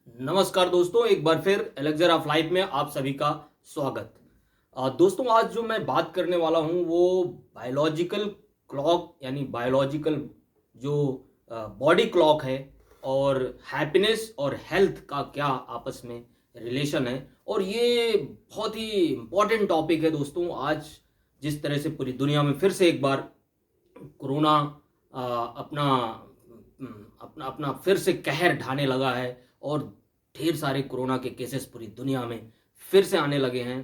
नमस्कार दोस्तों, एक बार फिर एलेक्जर ऑफ लाइफ में आप सभी का स्वागत। दोस्तों, आज जो मैं बात करने वाला हूं वो बायोलॉजिकल क्लॉक यानी बायोलॉजिकल जो बॉडी क्लॉक है और हैप्पीनेस और हेल्थ का क्या आपस में रिलेशन है। और ये बहुत ही इम्पोर्टेंट टॉपिक है दोस्तों। आज जिस तरह से पूरी दुनिया में फिर से एक बार कोरोना अपना अपना अपना फिर से कहर ढाने लगा है और ढेर सारे कोरोना के केसेस पूरी दुनिया में फिर से आने लगे हैं।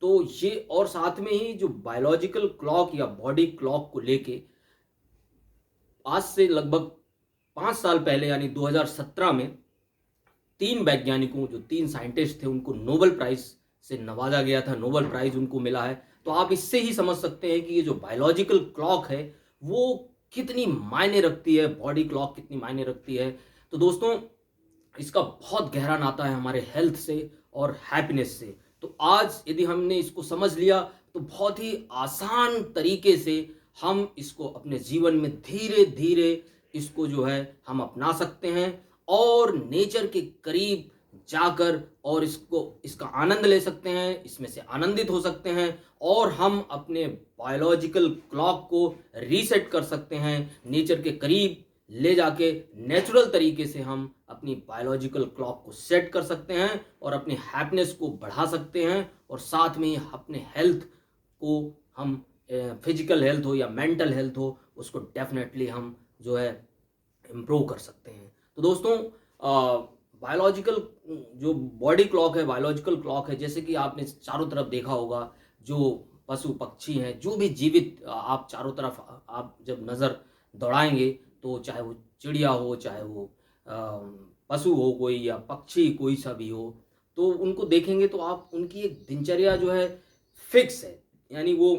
तो ये और साथ में ही जो बायोलॉजिकल क्लॉक या बॉडी क्लॉक को लेके आज से लगभग 5 साल पहले यानी 2017 में तीन वैज्ञानिकों जो तीन साइंटिस्ट थे उनको नोबेल प्राइज से नवाजा गया था। नोबेल प्राइज उनको मिला है। तो आप इससे ही समझ सकते हैं कि ये जो बायोलॉजिकल क्लॉक है वो कितनी मायने रखती है, बॉडी क्लॉक कितनी मायने रखती है। तो दोस्तों, इसका बहुत गहरा नाता है हमारे हेल्थ से और हैप्पीनेस से। तो आज यदि हमने इसको समझ लिया तो बहुत ही आसान तरीके से हम इसको अपने जीवन में धीरे धीरे इसको जो है हम अपना सकते हैं और नेचर के करीब जाकर और इसका आनंद ले सकते हैं, इसमें से आनंदित हो सकते हैं और हम अपने बायोलॉजिकल क्लॉक को रीसेट कर सकते हैं। नेचर के करीब ले जाके नेचुरल तरीके से हम अपनी बायोलॉजिकल क्लॉक को सेट कर सकते हैं और अपनी हैप्पीनेस को बढ़ा सकते हैं और साथ में ही अपने हेल्थ को हम फिजिकल हेल्थ हो या मेंटल हेल्थ हो उसको डेफिनेटली हम जो है इम्प्रूव कर सकते हैं। तो दोस्तों, बायोलॉजिकल जो बॉडी क्लॉक है, बायोलॉजिकल क्लॉक है, जैसे कि आपने चारों तरफ देखा होगा जो पशु पक्षी हैं, जो भी जीवित आप चारों तरफ आप जब नज़र दौड़ाएंगे तो चाहे वो चिड़िया हो, चाहे वो पशु हो कोई या पक्षी कोई सा भी हो, तो उनको देखेंगे तो आप उनकी एक दिनचर्या जो है फिक्स है। यानी वो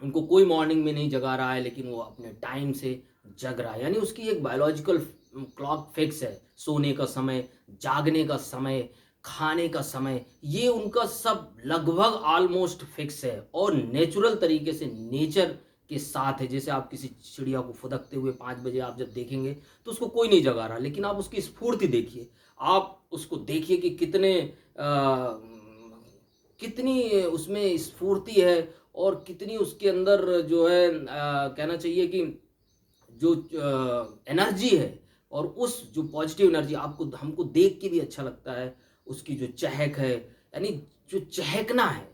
उनको कोई मॉर्निंग में नहीं जगा रहा है लेकिन वो अपने टाइम से जग रहा है। यानी उसकी एक बायोलॉजिकल क्लॉक फिक्स है। सोने का समय, जागने का समय, खाने का समय, ये उनका सब लगभग ऑलमोस्ट फिक्स है और नेचुरल तरीके से नेचर के साथ है। जैसे आप किसी चिड़िया को फुदकते हुए 5 बजे आप जब देखेंगे तो उसको कोई नहीं जगा रहा, लेकिन आप उसकी स्फूर्ति देखिए, आप उसको देखिए कि कितनी उसमें स्फूर्ति है और कितनी उसके अंदर जो है कहना चाहिए कि जो एनर्जी है और उस जो पॉजिटिव एनर्जी आपको हमको देख के भी अच्छा लगता है। उसकी जो चहक है, यानी जो चहकना है,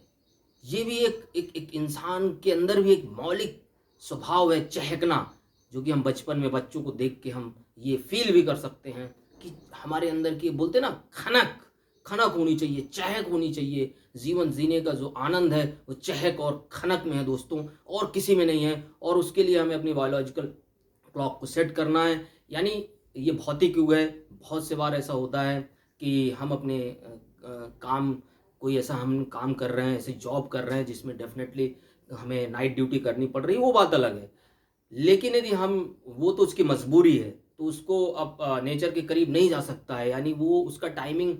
ये भी एक इंसान के अंदर भी एक मौलिक स्वभाव है, चहकना, जो कि हम बचपन में बच्चों को देख के हम ये फील भी कर सकते हैं कि हमारे अंदर की बोलते हैं ना खनक, खनक होनी चाहिए, चहक होनी चाहिए। जीवन जीने का जो आनंद है वो चहक और खनक में है दोस्तों, और किसी में नहीं है। और उसके लिए हमें अपनी बायोलॉजिकल क्लॉक को सेट करना है। यानी ये भौतिक युग है। बहुत से बार ऐसा होता है कि हम अपने काम, कोई ऐसा हम काम कर रहे हैं, ऐसी जॉब कर रहे हैं जिसमें डेफिनेटली हमें नाइट ड्यूटी करनी पड़ रही है, वो बात अलग है। लेकिन यदि हम, वो तो उसकी मजबूरी है, तो उसको अब नेचर के करीब नहीं जा सकता है। यानी वो उसका टाइमिंग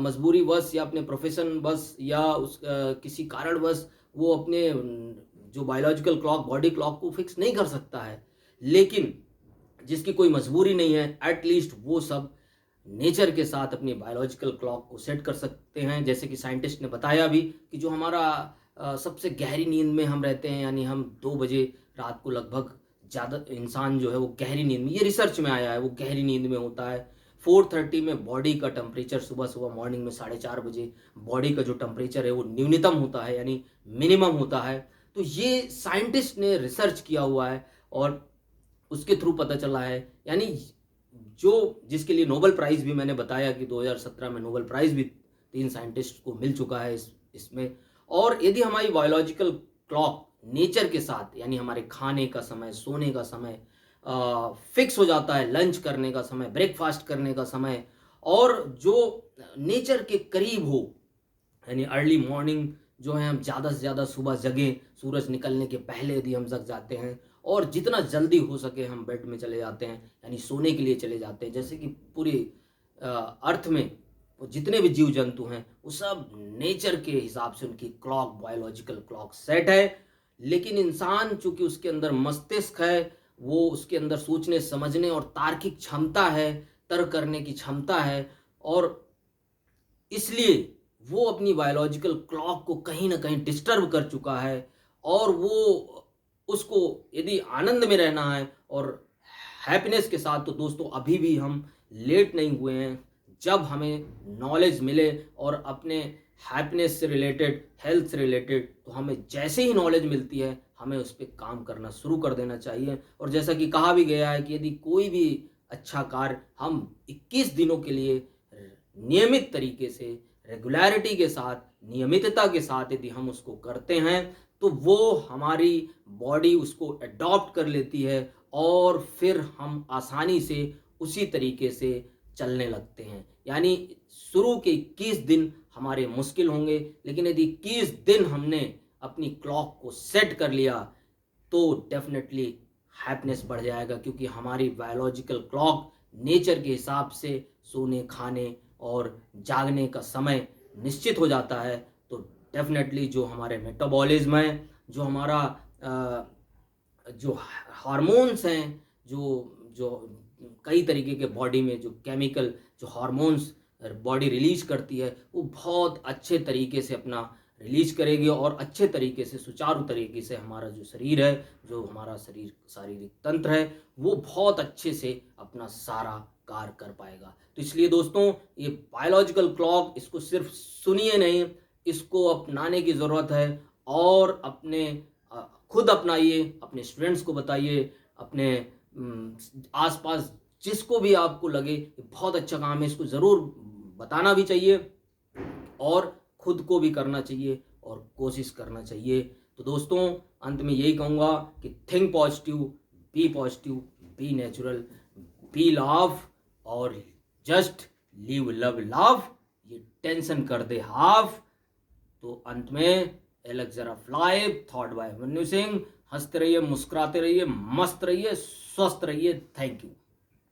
मजबूरी बस या अपने प्रोफेशन बस या किसी कारणवश वो अपने जो बायोलॉजिकल क्लॉक, बॉडी क्लॉक को फिक्स नहीं कर सकता है। लेकिन जिसकी कोई मजबूरी नहीं है, एटलीस्ट वो सब नेचर के साथ अपनी बायोलॉजिकल क्लॉक को सेट कर सकते हैं। जैसे कि साइंटिस्ट ने बताया भी कि जो हमारा सबसे गहरी नींद में हम रहते हैं, यानी हम 2 बजे रात को लगभग ज़्यादा इंसान जो है वो गहरी नींद में, ये रिसर्च में आया है, वो गहरी नींद में होता है। 4:30 में बॉडी का टेम्परेचर, सुबह सुबह मॉर्निंग में 4:30 बजे बॉडी का जो टेम्परेचर है वो न्यूनतम होता है, यानी मिनिमम होता है। तो ये साइंटिस्ट ने रिसर्च किया हुआ है और उसके थ्रू पता चला है। यानी जो जिसके लिए नोबेल प्राइज़ भी मैंने बताया कि 2017 में नोबेल प्राइज़ भी 3 साइंटिस्ट को मिल चुका है इसमें। और यदि हमारी बायोलॉजिकल क्लॉक नेचर के साथ, यानी हमारे खाने का समय, सोने का समय फिक्स हो जाता है, लंच करने का समय, ब्रेकफास्ट करने का समय, और जो नेचर के करीब हो, यानी अर्ली मॉर्निंग जो है हम ज़्यादा से ज़्यादा सुबह जगें, सूरज निकलने के पहले यदि हम जग जाते हैं और जितना जल्दी हो सके हम बेड में चले जाते हैं, यानी सोने के लिए चले जाते हैं। जैसे कि पूरी अर्थ में वो जितने भी जीव जंतु हैं वो सब नेचर के हिसाब से उनकी क्लॉक, बायोलॉजिकल क्लॉक सेट है। लेकिन इंसान चूंकि उसके अंदर मस्तिष्क है, वो उसके अंदर सोचने समझने और तार्किक क्षमता है, तर्क करने की क्षमता है, और इसलिए वो अपनी बायोलॉजिकल क्लॉक को कहीं ना कहीं डिस्टर्ब कर चुका है। और वो उसको यदि आनंद में रहना है और हैप्पीनेस के साथ, तो दोस्तों अभी भी हम लेट नहीं हुए हैं। जब हमें नॉलेज मिले और अपने हैप्पीनेस से रिलेटेड, हेल्थ से रिलेटेड, तो हमें जैसे ही नॉलेज मिलती है हमें उस पर काम करना शुरू कर देना चाहिए। और जैसा कि कहा भी गया है कि यदि कोई भी अच्छा कार्य हम 21 दिनों के लिए नियमित तरीके से, रेगुलरिटी के साथ, नियमितता के साथ यदि हम उसको करते हैं, तो वो हमारी बॉडी उसको अडॉप्ट कर लेती है और फिर हम आसानी से उसी तरीके से चलने लगते हैं। यानी शुरू के 21 दिन हमारे मुश्किल होंगे, लेकिन यदि 21 दिन हमने अपनी क्लॉक को सेट कर लिया तो डेफिनेटली हैप्पीनेस बढ़ जाएगा, क्योंकि हमारी बायोलॉजिकल क्लॉक नेचर के हिसाब से सोने, खाने और जागने का समय निश्चित हो जाता है। तो डेफिनेटली जो हमारे मेटाबॉलिज्म है, जो हमारा जो हार्मोन्स हैं, जो जो कई तरीके के बॉडी में जो केमिकल, जो हार्मोन्स बॉडी रिलीज करती है, वो बहुत अच्छे तरीके से अपना रिलीज करेगी और अच्छे तरीके से, सुचारू तरीके से हमारा जो शरीर है, जो हमारा शारीरिक तंत्र है, वो बहुत अच्छे से अपना सारा कार्य कर पाएगा। तो इसलिए दोस्तों, ये बायोलॉजिकल क्लॉक, इसको सिर्फ सुनिए नहीं, इसको अपनाने की ज़रूरत है। और अपने खुद अपनाइए, अपने स्टूडेंट्स को बताइए, अपने आसपास जिसको भी आपको लगे बहुत अच्छा काम है, इसको ज़रूर बताना भी चाहिए और खुद को भी करना चाहिए और कोशिश करना चाहिए। तो दोस्तों, अंत में यही कहूँगा कि think positive, be natural, be love और जस्ट लिव लव लव। ये टेंशन कर दे हाफ। तो अंत में elixir of life, thought by Mannu Singh. हंसते रहिए, मुस्कुराते रहिए, मस्त रहिए, स्वस्थ रहिए। Thank you.